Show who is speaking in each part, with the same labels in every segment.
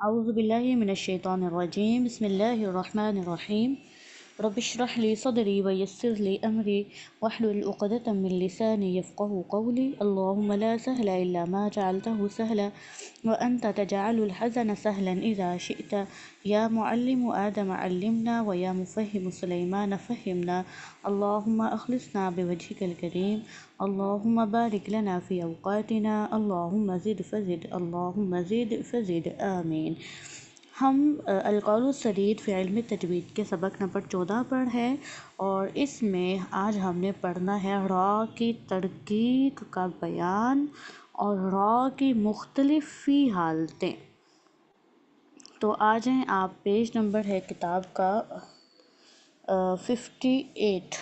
Speaker 1: اعوذ باللہ من الشیطان الرجیم بسم اللہ الرحمن الرحیم رب اشرح لی صدری ویسر لی امری واحلل عقدۃ من لسانی یفقهوا قولی اللہم لا سہل الا ما جعلته سہلا وانت تجعل الحزن سہلا اذا شئت یا معلم آدم علمنا ویا مفہم سلیمان فہمنا اللہم اخلصنا بوجہک الکریم اللہم بارک لنا فی اوقاتنا اللہم زد فزد اللہم زد فزد آمین۔ ہم القول السدید فی علم تجوید کے سبق نمبر 14 پر ہے، اور اس میں آج ہم نے پڑھنا ہے را کی ترقیق کا بیان اور را کی مختلف فی حالتیں۔ تو آ جائیں آپ، پیج نمبر ہے کتاب کا 58۔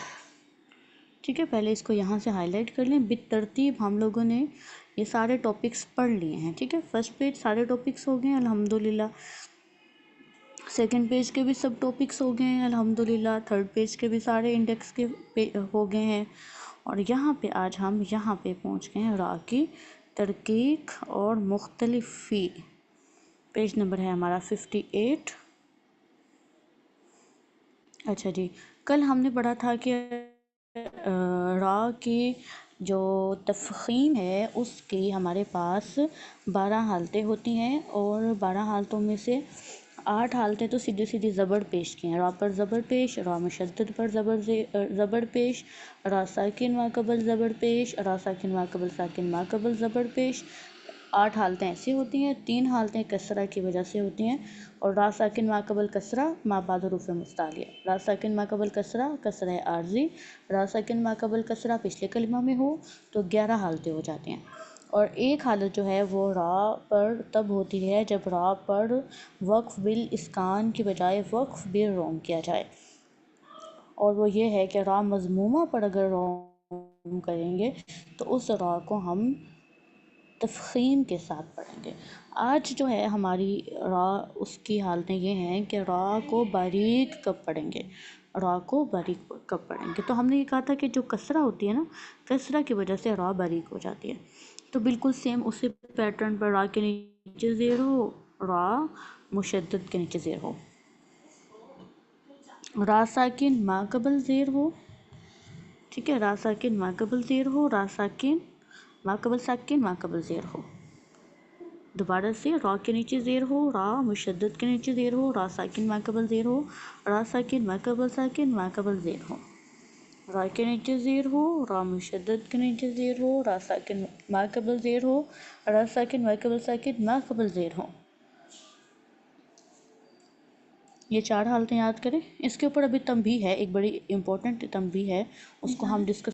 Speaker 1: ٹھیک ہے، پہلے اس کو یہاں سے ہائی لائٹ کر لیں۔ بالترتیب ہم لوگوں نے یہ سارے ٹاپکس پڑھ لیے ہیں، ٹھیک ہے۔ فرسٹ پیج سارے ٹاپکس ہو گئے ہیں الحمدللہ، سیکنڈ پیج کے بھی سب ٹاپکس ہو گئے ہیں الحمدللہ، تھرڈ پیج کے بھی سارے انڈیکس کے ہو گئے ہیں، اور یہاں پہ آج ہم یہاں پہ پہنچ گئے ہیں را کی ترقیق اور مختلف فی۔ پیج نمبر ہے ہمارا 58۔ اچھا جی، کل ہم نے پڑھا تھا کہ را کی جو تفخیم ہے اس کی ہمارے پاس 12 حالتیں ہوتی ہیں، اور 12 حالتوں میں سے 8 حالتیں تو سیدھی سیدھی زبر پیش کی ہیں۔ را پر زبر پیش، را مشدد پر زبر پیش، را ساکن ما قبل زبر پیش، را ساکن ما قبل ساکن ما قبل زبر پیش۔ 8 حالتیں ایسی ہوتی ہیں، 3 حالتیں کسرہ کی وجہ سے ہوتی ہیں، اور را ساکن ما قبل کسرہ ما بعد حروف مستعلیہ، را ساکن ما قبل کسرہ کسرہ عارضی، را ساکن ما قبل کسرہ پچھلے کلمہ میں ہو تو 11 حالتیں ہو جاتی ہیں۔ اور ایک حالت جو ہے وہ را پر تب ہوتی ہے جب را پر وقف بالاسکان کی بجائے وقف بالروم کیا جائے، اور وہ یہ ہے کہ را مضمومہ پر اگر روم کریں گے تو اس را کو ہم تفخیم کے ساتھ پڑھیں گے۔ آج جو ہے ہماری را اس کی حالتیں یہ ہیں کہ را کو باریک کب پڑھیں گے، را کو باریک کب پڑھیں گے۔ تو ہم نے یہ کہا تھا کہ جو کسرہ ہوتی ہے نا، کسرہ کی وجہ سے را باریک ہو جاتی ہے، تو بالکل سیم اسی پیٹرن پر را کے نیچے زیر ہو، را مشدد کے نیچے زیر ہو، را ساکن ما قبل زیر ہو، ٹھیک ہے، را ساکن ما قبل زیر ہو، را ساکن ما قبل ساکن ما قبل زیر ہو، دوبارہ سے را کے نیچے زیر ہو، را مشدد کے نیچے زیر ہو، را ساکن ما قبل زیر ہو، را ساکن ما قبل ساکن ما قبل زیر ہو، را کے نیچے زیر ہو، را مشدد کے نیچے زیر ہو، را ساکن ما قبل زیر ہو، را ساکن ما قبل ساکن ما قبل زیر ہو۔ یہ 4 حالتیں یاد کریں۔ اس کے اوپر ابھی تنبیہ ہے، ایک بڑی امپورٹنٹ تنبیہ ہے، اس کو ہم ڈسکس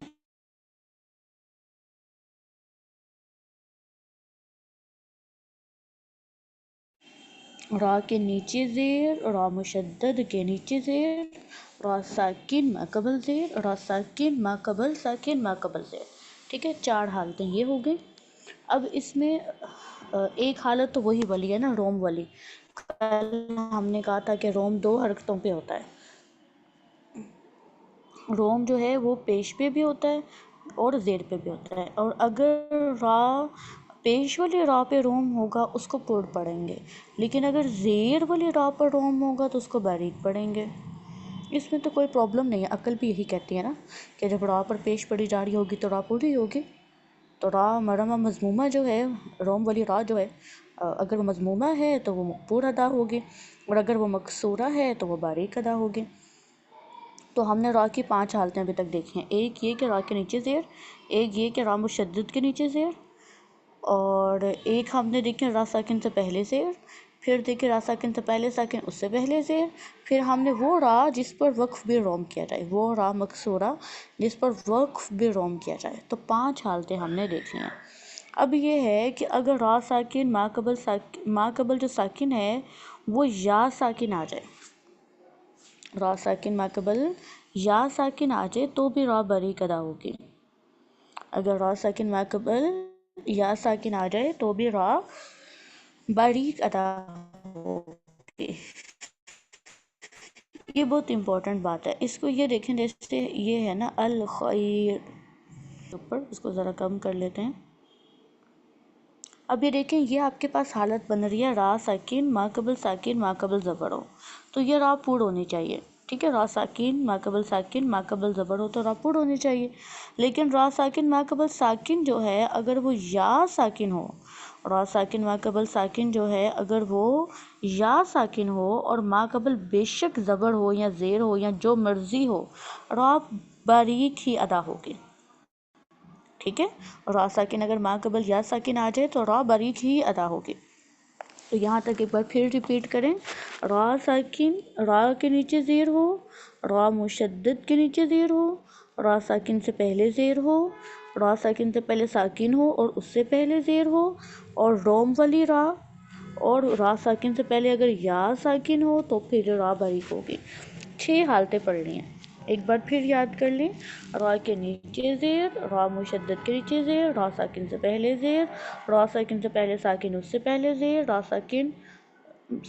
Speaker 1: را کے نیچے زیر، را مشدد کے نیچے زیر، را ساکن ما قبل زیر، را ساکن ما قبل ساکن ما قبل زیر، ٹھیک ہے۔ 4 حالتیں یہ ہو گئی۔ اب اس میں ایک حالت تو وہی والی ہے نا، روم والی۔ کل ہم نے کہا تھا کہ روم 2 حرکتوں پہ ہوتا ہے۔ روم جو ہے وہ پیش پہ بھی ہوتا ہے اور زیر پہ بھی ہوتا ہے، اور اگر را پیش والی را پہ روم ہوگا اس کو پور پڑھیں گے، لیکن اگر زیر والی را پر روم ہوگا تو اس کو باریک پڑھیں گے۔ اس میں تو کوئی پرابلم نہیں ہے، عقل بھی یہی کہتی ہے نا کہ جب را پر پیش پڑھی جا رہی ہوگی تو را پوری ہوگی۔ تو را مرمہ مضمومہ جو ہے، روم والی را جو ہے، اگر وہ مضمومہ ہے تو وہ پور ادا ہوگی، اور اگر وہ مکسورہ ہے تو وہ باریک ادا ہوگی۔ تو ہم نے را کی 5 حالتیں ابھی تک دیکھی ہیں۔ ایک یہ کہ را کے نیچے زیر، ایک یہ کہ را مشدد کے نیچے زیر، اور ایک ہم نے دیکھیں را ساکن سے پہلے زیر، پھر دیکھیں را ساکن سے پہلے ساکن اس سے پہلے زیر، پھر ہم نے وہ را جس پر وقف بھی روم کیا جائے، وہ را مکسورہ جس پر وقف بھی روم کیا جائے۔ تو 5 حالتیں ہم نے دیکھی ہیں۔ اب یہ ہے کہ اگر را ساکن ما قبل جو ساکن ہے وہ یا ساکن آ جائے، را ساکن ما قبل یا ساکن آ جائے تو بھی را باریک ادا ہوگی۔ اگر را ساکن ما قبل یا ساکن آ جائے تو بھی را باریک ادا ہوگی۔ یہ بہت امپورٹنٹ بات ہے، اس کو یہ دیکھیں، جیسے یہ ہے نا الخیر، اوپر اس کو ذرا کم کر لیتے ہیں، اب یہ دیکھیں یہ آپ کے پاس حالت بن رہی ہے را ساکن ما قبل زبر ہو، تو یہ را پور ہونی چاہیے، ٹھیک ہے، را ساکن ما قبل زبر ہو تو را پور ہونی چاہیے، لیکن را ساکن ما قبل ساکن جو ہے اگر وہ یا ساکن ہو، را ساکن ما قبل ساکن جو ہے اگر وہ یا ساکن ہو اور ما قبل بے شک زبر ہو یا زیر ہو یا جو مرضی ہو، را باریک ہی ادا ہوگی، ٹھیک ہے، را ساکن اگر ما قبل یا ساکن آ جائے تو را باریک ہی ادا ہوگی۔ تو یہاں تک ایک بار پھر ریپیٹ کریں، را ساکن را کے نیچے زیر ہو، را مشدد کے نیچے زیر ہو، را ساکن سے پہلے زیر ہو، را ساکن سے پہلے ساکن ہو اور اس سے پہلے زیر ہو، اور روم والی را، اور را ساکن سے پہلے اگر یا ساکن ہو تو پھر را باریک ہوگی۔ 6 حالتیں پڑھنی ہیں، ایک بار پھر یاد کر لیں، را کے نیچے زیر، را مشدد کے نیچے زیر، را ساکن سے پہلے زیر، را ساکن سے پہلے ساکن اس سے پہلے زیر، را ساکن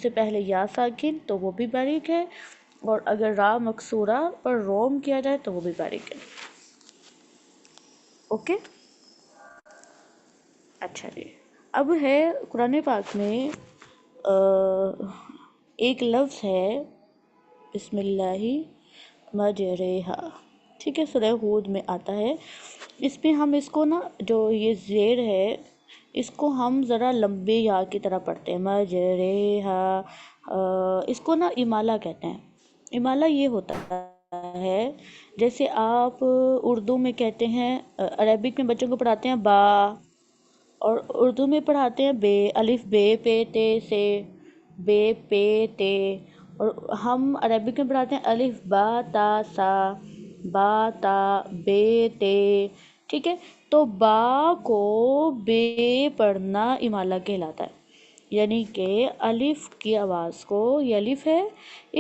Speaker 1: سے پہلے یا ساکن تو وہ بھی باریک ہے، اور اگر را مکسورہ پر روم کیا جائے تو وہ بھی باریک ہے۔ اوکے، اچھا جی، اب ہے قرآن پاک میں ایک لفظ ہے بسم اللہ مجریہا، ٹھیک ہے، سورہ ہود میں آتا ہے، اس میں ہم اس کو نا جو یہ زیر ہے اس کو ہم ذرا لمبے یا کی طرح پڑھتے ہیں، مجریہا، اس کو نا امالہ کہتے ہیں۔ امالہ یہ ہوتا ہے جیسے آپ اردو میں کہتے ہیں، عربک میں بچوں کو پڑھاتے ہیں با، اور اردو میں پڑھاتے ہیں بے، الف بے پے تے سے، بے پے تے، اور ہم عربک میں پڑھاتے ہیں الف با تا سا، با تا بے تے، ٹھیک ہے، تو با کو بے پڑھنا امالہ کہلاتا ہے، یعنی کہ الف کی آواز کو، یہ الف ہے،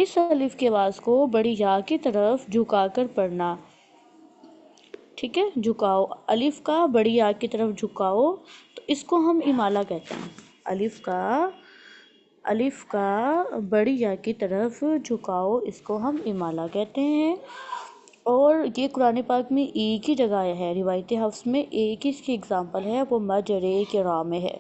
Speaker 1: اس الف کی آواز کو بڑی یا کی طرف جھکا کر پڑھنا، ٹھیک ہے، جھکاؤ الف کا بڑی یا کی طرف جھکاؤ، تو اس کو ہم امالہ کہتے ہیں، الف کا بڑی یا کی طرف جھکاؤ، اس کو ہم امالہ کہتے ہیں۔ اور یہ قرآن پاک میں ایک ہی جگہ ہے، روایت حفظ میں ایک ہی اس کی اگزامپل ہے، وہ مجرے کے را میں ہے،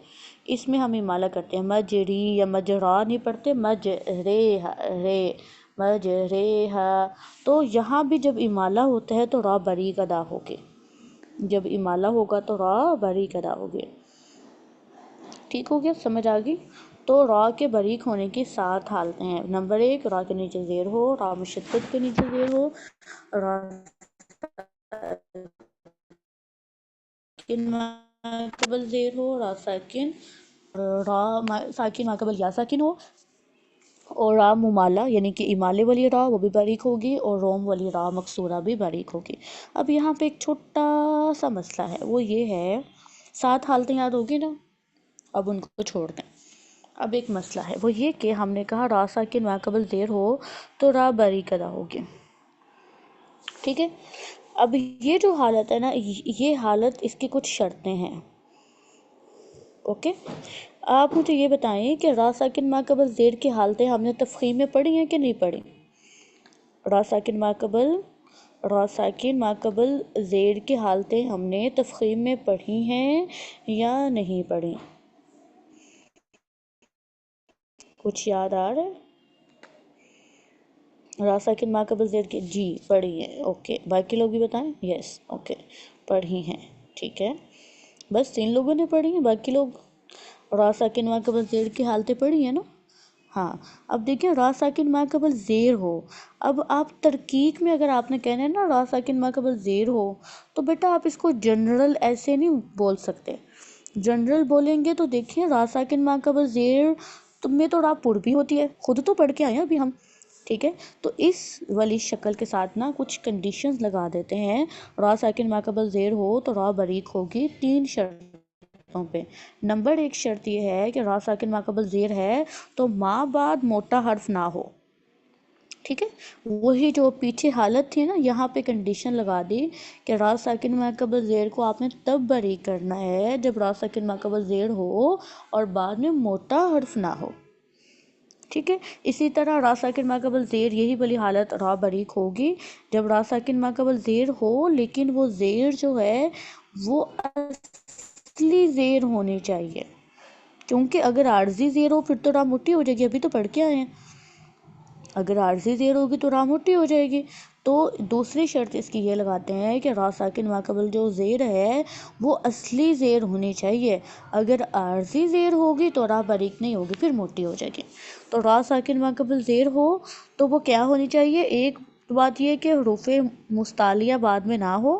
Speaker 1: اس میں ہم امالہ کرتے ہیں، مجری یا مجرا نہیں پڑھتے، مجرے رے، مجریہا، تو یہاں بھی جب امالہ ہوتا ہے تو را باریک ادا ہوگی، جب امالہ ہوگا تو را باریک ادا ہوگی، ٹھیک ہو گیا، سمجھ آ گئی؟ تو را کے باریک ہونے کی 7 حالتیں ہیں۔ نمبر 1، را کے نیچے زیر ہو، را مشدد کے نیچے زیر ہو، را ساکن قبل زیر ہو، را ساکن ما قبل یا ساکن ہو، اور را ممالہ یعنی کہ امالے والی را وہ بھی باریک ہوگی، اور روم والی را مکسورہ بھی باریک ہوگی۔ اب یہاں پہ ایک چھوٹا سا مسئلہ ہے، وہ یہ ہے، 7 حالتیں یاد ہوگی نا، اب ان کو چھوڑ دیں، اب ایک مسئلہ ہے، وہ یہ کہ ہم نے کہا را ساکن ما قبل زیر ہو تو را باریک ادا ہوگی، ٹھیک ہے، اب یہ جو حالت ہے نا، یہ حالت اس کی کچھ شرطیں ہیں، اوکے، آپ مجھے یہ بتائیں کہ را ساکن ما قبل زیر کی حالتیں ہم نے تفخیم میں پڑھی ہیں کہ نہیں پڑھی؟ را ساکن ما قبل زیر کی حالتیں ہم نے تفخیم میں پڑھی ہیں یا نہیں پڑھی؟ کچھ یاد آ رہا ہے؟ را ساکن ما قبل زیر کی جی پڑھی ہیں، اوکے، باقی لوگ بھی بتائیں، یس، اوکے، پڑھی ہیں، ٹھیک ہے، بس 3 لوگوں نے پڑھی ہیں، باقی لوگ را ساکن ما قبل زیر کی حالتیں پڑھی ہیں نا؟ ہاں، اب دیکھیں را ساکن ما قبل زیر ہو، اب آپ ترکیق میں اگر آپ نے کہنا ہے نا را ساکن ما قبل زیر ہو، تو بیٹا آپ اس کو جنرل ایسے نہیں بول سکتے، جنرل بولیں گے تو دیکھیں را ساکن ما قبل زیر تم میں تو را پور بھی ہوتی ہے، خود تو پڑھ کے آئے ہیں ابھی ہم، ٹھیک ہے، تو اس والی شکل کے ساتھ نا کچھ کنڈیشنز لگا دیتے ہیں، را ساکن ما قبل زیر ہو تو را باریک ہوگی 3 شرطوں پہ۔ نمبر 1 شرط یہ ہے کہ را ساکن ما قبل زیر ہے تو ما بعد موٹا حرف نہ ہو، ٹھیک ہے، وہی جو پیچھے حالت تھی نا، یہاں پہ کنڈیشن لگا دی کہ را ساکن ما قبل زیر کو آپ نے تب باریک کرنا ہے جب را ساکن ما قبل زیر ہو اور بعد میں موٹا حرف نہ ہو، ٹھیک ہے، اسی طرح را ساکن ما قبل زیر یہی والی حالت را باریک ہوگی جب را ساکن ما قبل زیر ہو لیکن وہ زیر جو ہے وہ اصلی زیر ہونی چاہیے، کیونکہ اگر عارضی زیر ہو پھر تو را موٹی ہو جائے گی، ابھی تو پڑھ کے آئے ہیں، اگر عارضی زیر ہوگی تو را موٹی ہو جائے گی۔ تو دوسری شرط اس کی یہ لگاتے ہیں کہ را ساکن ما قبل جو زیر ہے وہ اصلی زیر ہونی چاہیے، اگر عارضی زیر ہوگی تو را باریک نہیں ہوگی، پھر موٹی ہو جائے گی۔ تو را ساکن ما قبل زیر ہو تو وہ کیا ہونی چاہیے؟ ایک بات یہ کہ حروف مستعلیہ بعد میں نہ ہو،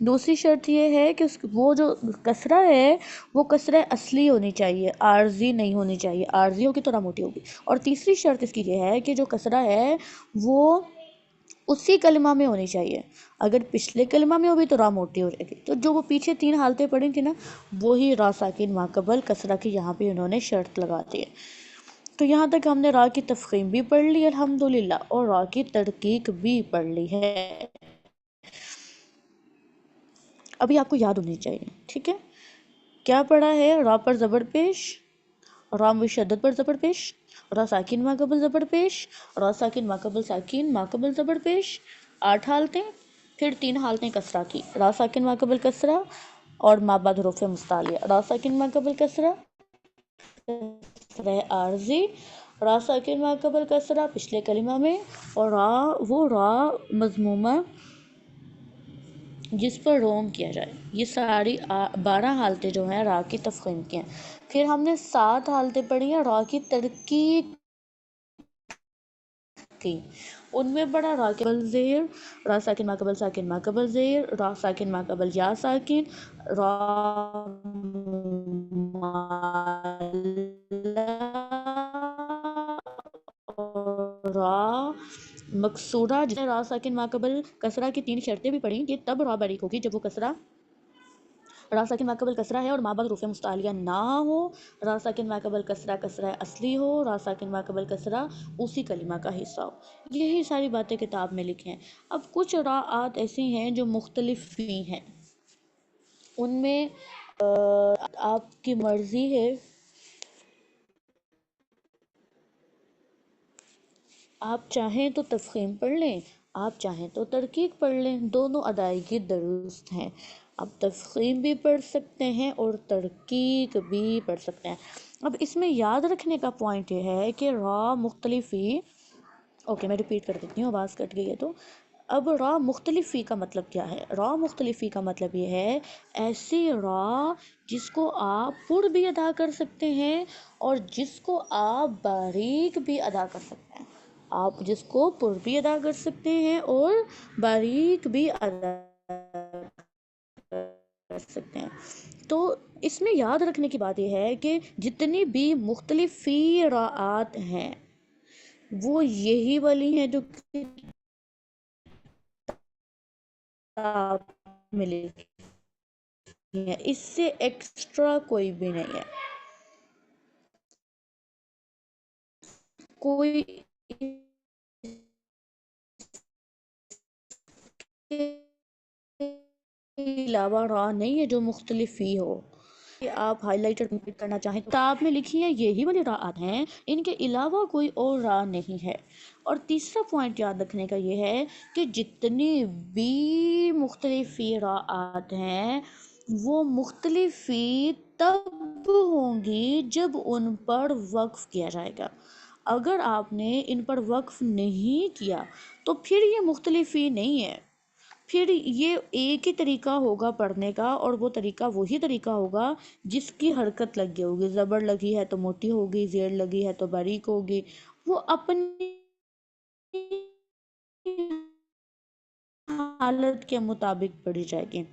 Speaker 1: دوسری شرط یہ ہے کہ وہ جو کسرہ ہے وہ کسرہ اصلی ہونی چاہیے، عارضی نہیں ہونی چاہیے، عارضی ہوگی تو را موٹی ہوگی۔ اور تیسری شرط اس کی یہ ہے کہ جو کسرہ ہے وہ اسی کلمہ میں ہونی چاہیے، اگر پچھلے کلمہ میں ہوگی تو را موٹی ہو جائے گی۔ تو جو وہ پیچھے 3 حالتیں پڑھی تھی نا، وہی را ساکن ما قبل کسرہ کی یہاں پہ انہوں نے شرط لگا دی ہے۔ تو یہاں تک ہم نے را کی تفخیم بھی پڑھ لی الحمدللہ، اور را کی ترقیق بھی پڑھ لی ہے، ابھی آپ کو یاد ہونی چاہیے، ٹھیک ہے؟ کیا پڑھا ہے؟ را پر زبر پیش، را مشدد پر زبر پیش، را ساکن ما قبل زبر پیش، را ساکن ما قبل ساکن ما قبل زبر پیش، 8 حالتیں، پھر 3 حالتیں کسرہ کی، را ساکن ما قبل کسرہ اور ما بعد حروف مستعلیہ، را ساکن ما قبل کسرہ، کسرہ عارضی، را ساکن ما قبل کسرہ پچھلے کلمہ میں، اور وہ را مضمومہ جس پر روم کیا جائے۔ یہ ساری 12 حالتیں جو ہیں را کی تفخیم کی ہیں۔ پھر ہم نے 7 حالتیں پڑھی ہیں را کی ترقیق کی، ان میں پڑھا را کے قبل زیر، را ساکن ما قبل ساکن ما قبل زیر، را ساکن ما قبل یا ساکن، را را مکسورہ، جس نے را ساکن ما قبل کسرہ کی 3 شرطیں بھی پڑھی کہ تب را باریک ہوگی جب وہ کسرہ را ساکن ما قبل کسرہ ہے اور ما بعد حروف مستعلیہ نہ ہو، را ساکن ما قبل کسرہ کسرہ اصلی ہو، را ساکن ما قبل کسرہ اسی کلمہ کا حصہ ہو۔ یہی ساری باتیں کتاب میں لکھی ہیں۔ اب کچھ راءات ایسی ہیں جو مختلف بھی ہیں، ان میں آپ کی مرضی ہے، آپ چاہیں تو تفخیم پڑھ لیں، آپ چاہیں تو ترقیق پڑھ لیں، دونوں ادائیگی درست ہیں۔ آپ تفخیم بھی پڑھ سکتے ہیں اور ترقیق بھی پڑھ سکتے ہیں۔ اب اس میں یاد رکھنے کا پوائنٹ یہ ہے کہ را مختلفی، اوکے میں ریپیٹ کر دیتی ہوں، آواز کٹ گئی ہے تو۔ اب را مختلفی کا مطلب کیا ہے؟ را مختلفی کا مطلب یہ ہے ایسی را جس کو آپ پر بھی ادا کر سکتے ہیں اور جس کو آپ باریک بھی ادا کر سکتے ہیں، آپ جس کو پر بھی ادا کر سکتے ہیں اور باریک بھی ادا کر سکتے ہیں۔ تو اس میں یاد رکھنے کی بات یہ ہے کہ جتنی بھی مختلف فی راءات ہیں وہ یہی والی ہیں جو کتاب میں لکھی ہیں، اس سے ایکسٹرا کوئی بھی نہیں ہے، کوئی علاوہ را نہیں ہے جو مختلف فی ہو۔ آپ ہائی لائٹر کمپلیٹ کرنا چاہیں کتاب میں لکھی ہیں یہی والی راءات ہیں، ان کے علاوہ کوئی اور را نہیں ہے۔ اور تیسرا پوائنٹ یاد رکھنے کا یہ ہے کہ جتنی بھی مختلف فی راءات ہیں وہ مختلف فی تب ہوں گی جب ان پر وقف کیا جائے گا، اگر آپ نے ان پر وقف نہیں کیا تو پھر یہ مختلف فی نہیں ہے، پھر یہ ایک ہی طریقہ ہوگا پڑھنے کا، اور وہ طریقہ وہی طریقہ ہوگا جس کی حرکت لگی ہوگی، زبر لگی ہے تو موٹی ہوگی، زیر لگی ہے تو باریک ہوگی، وہ اپنی حالت کے مطابق پڑھی جائے گی،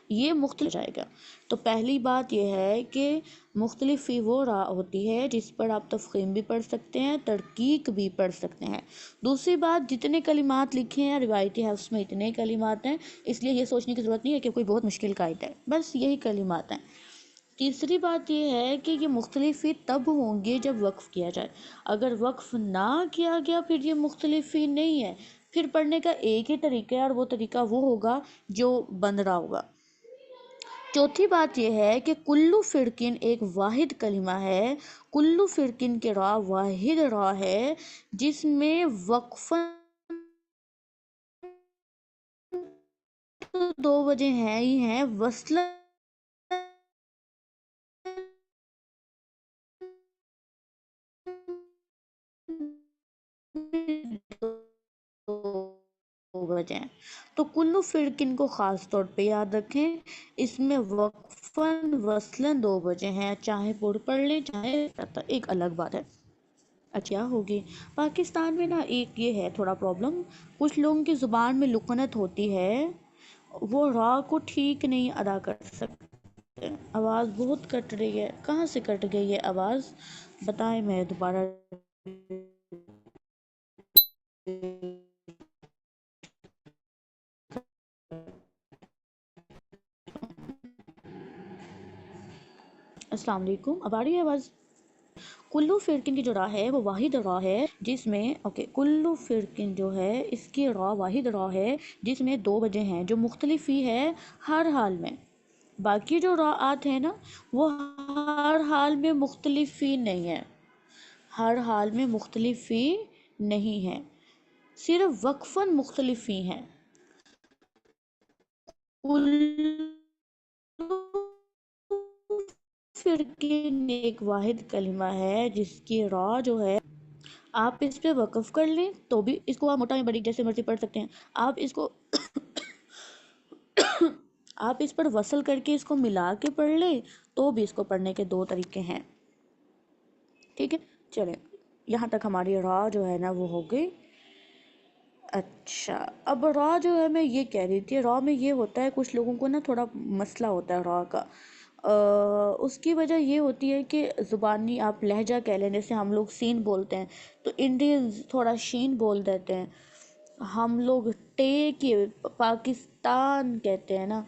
Speaker 1: یہ مختلف جائے گا۔ تو پہلی بات یہ ہے کہ مختلف فی وہ را ہوتی ہے جس پر آپ تفخیم بھی پڑھ سکتے ہیں، ترقیق بھی پڑھ سکتے ہیں۔ دوسری بات، جتنے کلمات لکھے ہیں روایتی حفظ میں اتنے کلمات ہیں، اس لیے یہ سوچنے کی ضرورت نہیں ہے کہ کوئی بہت مشکل قاعدہ ہے، بس یہی کلمات ہیں۔ تیسری بات یہ ہے کہ یہ مختلف فی تب ہوں گے جب وقف کیا جائے، اگر وقف نہ کیا گیا پھر یہ مختلف فی نہیں ہے، پھر پڑھنے کا ایک ہی طریقہ ہے اور وہ طریقہ وہ ہوگا جو بن رہا ہوگا۔ چوتھی بات یہ ہے کہ کلو فرقن ایک واحد کلمہ ہے، کلو فرقن کے را واحد را ہے جس میں وقفاً دو وجہ ہیں ہی ہیں، وصلاً وجہ ہیں۔ تو کلو فرقن کو خاص طور پہ یاد رکھیں، اس میں وقفاً وصلاً 2 وجہ ہیں، چاہے پڑھ لیں چاہے ایک الگ بات ہے۔ اچھا ہوگی پاکستان میں نا ایک یہ ہے تھوڑا پرابلم، کچھ لوگوں کی زبان میں لکنت ہوتی ہے، وہ را کو ٹھیک نہیں ادا کر سکتے۔ آواز بہت کٹ رہی ہے، کہاں سے کٹ گئی ہے آواز بتائیں، میں دوبارہ السلام علیکم، اب آ رہی ہے آواز؟ کلو فرقن کی جو را ہے وہ واحد را ہے جس میں کلو فرقن جو ہے اس کی را واحد را ہے جس میں 2 وجہ ہیں جو مختلف ہی ہے ہر حال میں۔ باقی جو راعات ہیں نا وہ ہر حال میں مختلف ہی نہیں ہے، ہر حال میں مختلف ہی نہیں ہے، صرف وقفاً مختلف ہی ہیں۔ فرقین ایک واحد کلمہ ہے جس کی را جو ہے آپ اس پہ وقف کر لیں تو بھی اس کو آپ موٹا یا باریک جیسے مرضی پڑھ سکتے ہیں، آپ اس کو آپ اس پر وصل کر کے اس کو ملا کے پڑھ لیں تو بھی اس کو پڑھنے کے 2 طریقے ہیں، ٹھیک ہے؟ چلیں یہاں تک ہماری را جو ہے نا وہ ہو گئی۔ اچھا اب را جو ہے میں یہ کہہ رہی تھی، را میں یہ ہوتا ہے کچھ لوگوں کو نا تھوڑا مسئلہ ہوتا ہے را کا، اس کی وجہ یہ ہوتی ہے کہ زبانی آپ لہجہ کہہ لیں، جیسے ہم لوگ سین بولتے ہیں تو انڈینز تھوڑا شین بول دیتے ہیں، ہم لوگ ٹے کی پاکستان کہتے ہیں نا،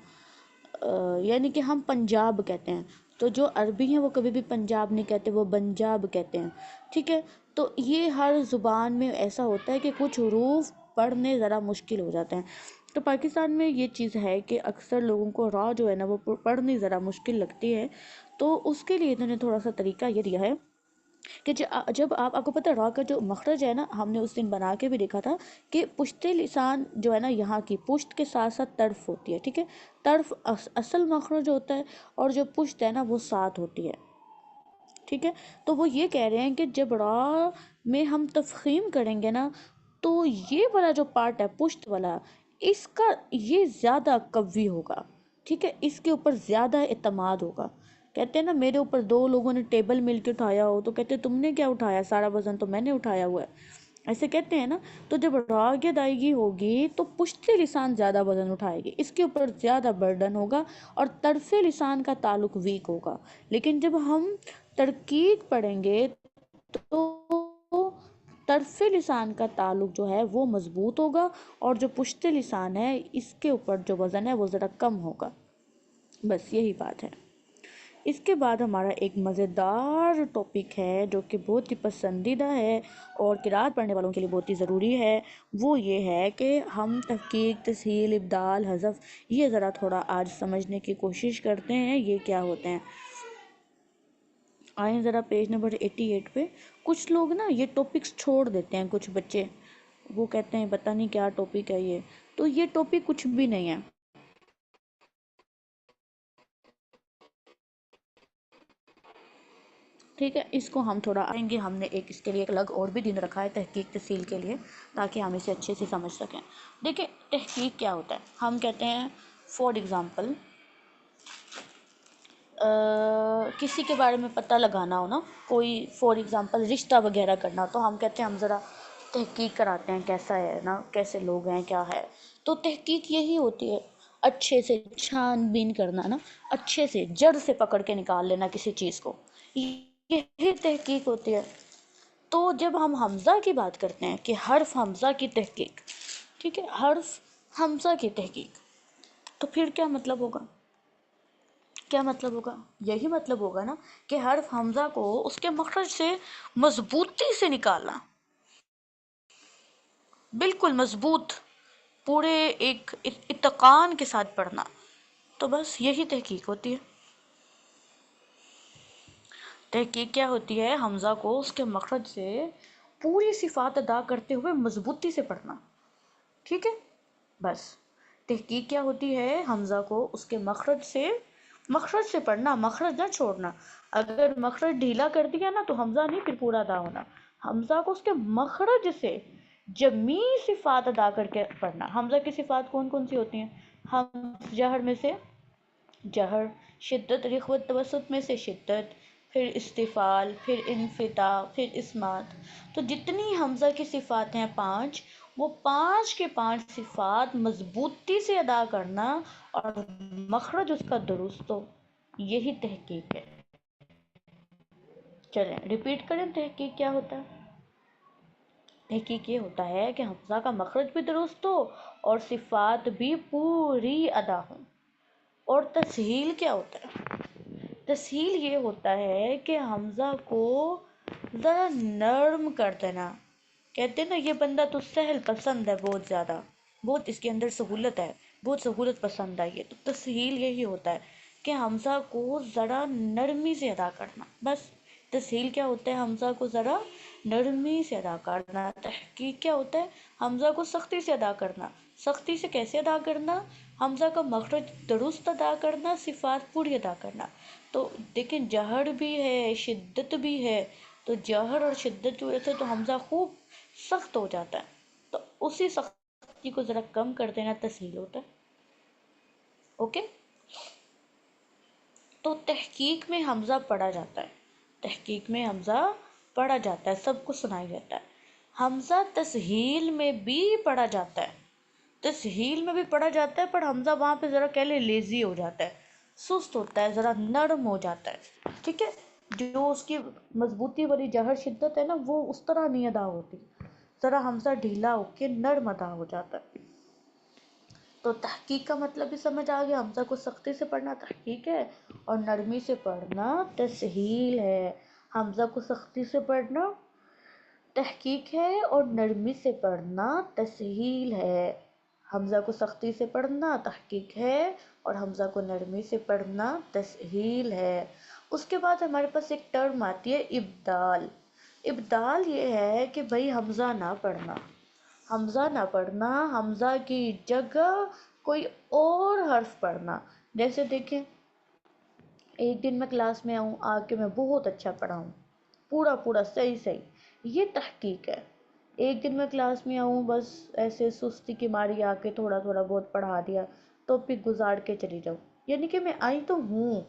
Speaker 1: یعنی کہ ہم پنجاب کہتے ہیں، تو جو عربی ہیں وہ کبھی بھی پنجاب نہیں کہتے، وہ بنجاب کہتے ہیں، ٹھیک ہے؟ تو یہ ہر زبان میں ایسا ہوتا ہے کہ کچھ حروف پڑھنے ذرا مشکل ہو جاتے ہیں، تو پاکستان میں یہ چیز ہے کہ اکثر لوگوں کو را جو ہے نا وہ پڑھنی ذرا مشکل لگتی ہے، تو اس کے لیے انہوں نے تھوڑا سا طریقہ یہ دیا ہے کہ جب آپ کو پتہ را کا جو مخرج ہے نا، ہم نے اس دن بنا کے بھی دیکھا تھا کہ پشت لسان جو ہے نا یہاں کی پشت کے ساتھ ساتھ طرف ہوتی ہے، ٹھیک ہے؟ طرف اصل مخرج ہوتا ہے اور جو پشت ہے نا وہ ساتھ ہوتی ہے، ٹھیک ہے؟ تو وہ یہ کہہ رہے ہیں کہ جب را میں ہم تفخیم کریں گے نا تو یہ والا جو پارٹ ہے پشت والا، اس کا یہ زیادہ قوی ہوگا، ٹھیک ہے؟ اس کے اوپر زیادہ اعتماد ہوگا۔ کہتے ہیں نا میرے اوپر 2 لوگوں نے ٹیبل مل کے اٹھایا ہو تو کہتے ہیں تم نے کیا اٹھایا، سارا وزن تو میں نے اٹھایا ہوا ہے، ایسے کہتے ہیں نا۔ تو جب را کی ادائیگی ہوگی تو پشت لسان زیادہ وزن اٹھائے گی، اس کے اوپر زیادہ برڈن ہوگا اور طرف لسان کا تعلق ویک ہوگا، لیکن جب ہم ترکیب پڑھیں گے تو طرف لسان کا تعلق جو ہے وہ مضبوط ہوگا اور جو پشت لسان ہے اس کے اوپر جو وزن ہے وہ ذرا کم ہوگا، بس یہی بات ہے۔ اس کے بعد ہمارا ایک مزیدار ٹاپک ہے جو کہ بہت ہی پسندیدہ ہے اور قرات پڑھنے والوں کے لیے بہت ہی ضروری ہے، وہ یہ ہے کہ ہم تحقیق، تسہیل، ابدال، حذف یہ ذرا تھوڑا آج سمجھنے کی کوشش کرتے ہیں یہ کیا ہوتے ہیں۔ آئیں ذرا پیج نمبر 88 پہ، کچھ لوگ نا یہ ٹاپکس چھوڑ دیتے ہیں، کچھ بچے وہ کہتے ہیں پتہ نہیں کیا ٹاپک ہے یہ، تو یہ ٹاپک کچھ بھی نہیں ہے، ٹھیک ہے؟ اس کو ہم تھوڑا آئیں گے، ہم نے اس کے لیے ایک الگ اور بھی دن رکھا ہے تحقیق تسہیل کے لیے تاکہ ہم اسے اچھے سے سمجھ سکیں۔ دیکھیں تحقیق کیا ہوتا ہے، ہم کہتے ہیں فار ایگزامپل کسی کے بارے میں پتہ لگانا ہو نا، کوئی فار ایگزامپل رشتہ وغیرہ کرنا، تو ہم کہتے ہیں ہم ذرا تحقیق کراتے ہیں کیسا ہے نا، کیسے لوگ ہیں کیا ہے، تو تحقیق یہی ہوتی ہے، اچھے سے چھان بین کرنا نا، اچھے سے جڑ سے پکڑ کے نکال لینا کسی چیز کو، یہی تحقیق ہوتی ہے۔ تو جب ہم حمزہ کی بات کرتے ہیں کہ حرف حمزہ کی تحقیق، ٹھیک ہے، حرف حمزہ کی تحقیق، تو پھر کیا مطلب ہوگا؟ کیا مطلب ہوگا؟ یہی مطلب ہوگا نا کہ حرف حمزہ کو اس کے مخرج سے مضبوطی سے نکالنا، بالکل مضبوط، پورے ایک اتقان کے ساتھ پڑھنا، تو بس یہی تحقیق ہوتی ہے۔ تحقیق کیا ہوتی ہے؟ حمزہ کو اس کے مخرج سے پوری صفات ادا کرتے ہوئے مضبوطی سے پڑھنا، ٹھیک ہے؟ بس تحقیق کیا ہوتی ہے؟ حمزہ کو اس کے مخرج سے پڑھنا، مخرج نہ چھوڑنا، اگر مخرج ڈھیلا کر دیا نا تو حمزہ نہیں پھر پورا ادا ہونا، حمزہ کو اس کے مخرج سے جمی صفات ادا کر کے پڑھنا. حمزہ کی صفات کون کون سی ہوتی ہیں؟ ہم جہر میں سے جہر، شدت رخوت توسط میں سے شدت، پھر استفال، پھر انفتاح، پھر اسمات. تو جتنی حمزہ کی صفات ہیں 5، وہ 5 کے 5 صفات مضبوطی سے ادا کرنا اور مخرج اس کا درست ہو، یہی تحقیق ہے. چلیں ریپیٹ کریں تحقیق کیا ہوتا ہے. تحقیق یہ ہوتا ہے کہ حمزہ کا مخرج بھی درست ہو اور صفات بھی پوری ادا ہوں. اور تسہیل کیا ہوتا ہے؟ تسہیل یہ ہوتا ہے کہ حمزہ کو ذرا نرم کر دینا. کہتے ہیں نا یہ بندہ تو سہل پسند ہے بہت زیادہ، بہت اس کے اندر سہولت ہے، بہت سہولت پسند ہے. یہ تو تسہیل یہی ہوتا ہے کہ حمزہ کو ذرا نرمی سے ادا کرنا. بس تسہیل کیا ہوتا ہے؟ حمزہ کو ذرا نرمی سے ادا کرنا. تحقیق کیا ہوتا ہے؟ حمزہ کو سختی سے ادا کرنا. سختی سے کیسے ادا کرنا؟ حمزہ کا مخرج درست ادا کرنا، صفات پوری ادا کرنا. تو دیکھیں جہر بھی ہے، شدت بھی ہے، تو جہر اور شدت کی وجہ سے تو حمزہ خوب سخت ہو جاتا ہے. تو اسی سختی کو ذرا کم کر دینا تسہیل ہوتا ہے. اوکے. تو تحقیق میں حمزہ پڑھا جاتا ہے، تحقیق میں حمزہ پڑھا جاتا ہے، سب کو سنائی دیتا ہے. حمزہ تسہیل میں بھی پڑھا جاتا ہے، تسہیل میں بھی پڑھا جاتا ہے، پر حمزہ وہاں پہ ذرا کہہ لے لیزی ہو جاتا ہے، سست ہوتا ہے، ذرا نرم ہو جاتا ہے. ٹھیک ہے، جو اس کی مضبوطی والی جہر شدت ہے نا وہ اس طرح نہیں ادا ہوتی، ذرا حمزہ ڈھیلا ہو کے نرم ادا ہو جاتا ہے. تو تحقیق کا مطلب بھی سمجھ آ گیا. حمزہ کو سختی سے پڑھنا تحقیق ہے اور نرمی سے پڑھنا تسہیل ہے. حمزہ کو سختی سے پڑھنا تحقیق ہے اور نرمی سے پڑھنا تسہیل ہے. حمزہ کو سختی سے پڑھنا تحقیق ہے اور حمزہ کو نرمی سے پڑھنا تسہیل ہے. اس کے بعد ہمارے پاس ایک ٹرم آتی ہے ابدال. ابدال یہ ہے کہ بھئی حمزہ نہ پڑھنا، حمزہ نہ پڑھنا، حمزہ کی جگہ کوئی اور حرف پڑھنا. جیسے دیکھیں ایک دن میں کلاس میں آؤں، آ کے میں بہت اچھا پڑھاؤں، پورا پورا صحیح صحیح، یہ تحقیق ہے. ایک دن میں کلاس میں آؤں بس ایسے سستی کی ماری آ کے تھوڑا تھوڑا بہت پڑھا دیا تو پھر گزار کے چلی جاؤں، یعنی کہ میں آئی تو ہوں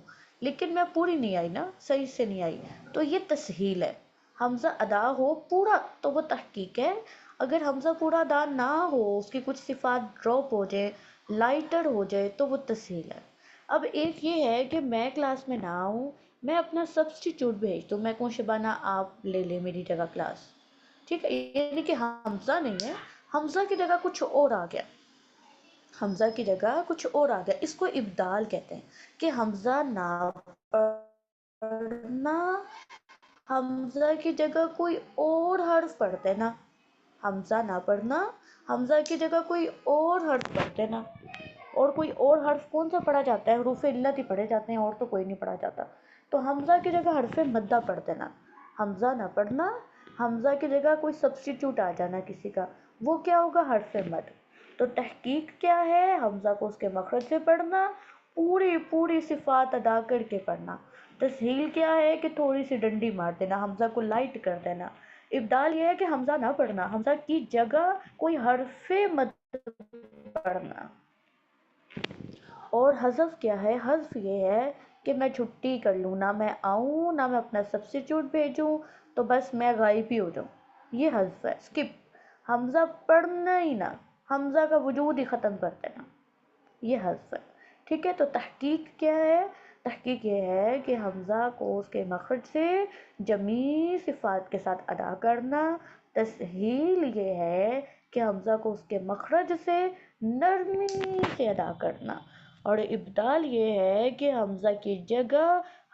Speaker 1: لیکن میں پوری نہیں آئی نا، صحیح سے نہیں آئی، تو یہ تسہیل ہے. حمزہ ادا ہو پورا تو وہ تحقیق ہے، اگر حمزہ پورا ادا نہ ہو، اس کی کچھ صفات ڈراپ ہو جائے، لائٹر ہو جائے تو وہ تسہیل ہے. اب ایک یہ ہے کہ میں کلاس میں نہ آؤں، میں اپنا سبسٹیچیوٹ بھیج دوں، میں کہوں شبانہ آپ لے لیں میری جگہ کلاس. ٹھیک ہے، یعنی کہ حمزہ نہیں ہے، حمزہ کی جگہ کچھ اور آ گیا، حمزہ کی جگہ کچھ اور آ گیا. اس کو ابدال کہتے ہیں کہ حمزہ نہ پڑھنا، حمزہ کی جگہ کوئی اور حرف پڑھ دینا. حمزہ نہ پڑھنا، حمزہ کی جگہ کوئی اور حرف پڑھ دینا. اور کوئی اور حرف کون سا پڑھا جاتا ہے؟ حروف علت ہی پڑھے جاتے ہیں، اور تو کوئی نہیں پڑھا جاتا. تو حمزہ کی جگہ حرف مدہ پڑھ دینا. حمزہ نہ پڑھنا، حمزہ کی جگہ کوئی سبسٹیچیوٹ آ جانا کسی کا، وہ کیا ہوگا؟ حرف مد. تو تحقیق کیا ہے؟ حمزہ کو اس کے مخرج سے پڑھنا، پوری پوری صفات ادا کر کے پڑھنا. تسہیل کیا ہے کہ تھوڑی سی ڈنڈی مار دینا، حمزہ کو لائٹ کر دینا. ابدال یہ ہے کہ حمزہ نہ پڑھنا، حمزہ کی جگہ کوئی حرف مد پڑھنا. اور حذف کیا ہے؟ حذف یہ ہے کہ میں چھٹی کر لوں، نہ میں آؤں نہ میں اپنا سبسٹیچیوٹ بھیجوں، تو بس میں غائب ہی ہو جاؤں، یہ حذف ہے. اسکپ، حمزہ پڑھنا ہی نہ، حمزہ کا وجود ہی ختم کر دینا، یہ حذف ہے. ٹھیک ہے. تو تحقیق کیا ہے؟ تحقیق یہ ہے کہ حمزہ کو اس کے مخرج سے جمیع صفات کے ساتھ ادا کرنا. تسہیل یہ ہے کہ حمزہ کو اس کے مخرج سے نرمی سے ادا کرنا. اور ابدال یہ ہے کہ حمزہ کی جگہ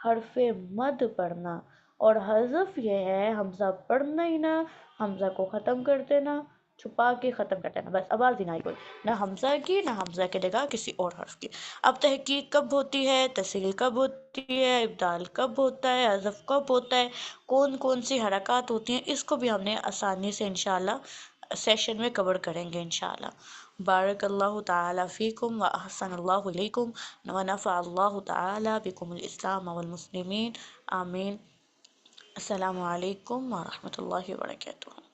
Speaker 1: حرف مد پڑھنا. اور حذف یہ ہے حمزہ پڑھنا ہی نہ، حمزہ کو ختم کر دینا، چھپا کے ختم کر دینا، بس آواز ہی نہ آئی کوئی، نہ حمزہ کی نہ حمزہ کی جگہ کسی اور حرف کی. اب تحقیق کب ہوتی ہے، تسہیل کب ہوتی ہے، ابدال کب ہوتا ہے، حذف کب ہوتا ہے، کون کون سی حرکات ہوتی ہیں، اس کو بھی ہم نے آسانی سے انشاءاللہ سیشن میں کور کریں گے انشاءاللہ. بارک اللہ تعالی فیکم و احسن اللہ علیکم و نفع اللہ تعالی بکم الاسلام والمسلمین. آمین. السلام علیکم ورحمۃ اللہ وبرکاتہ.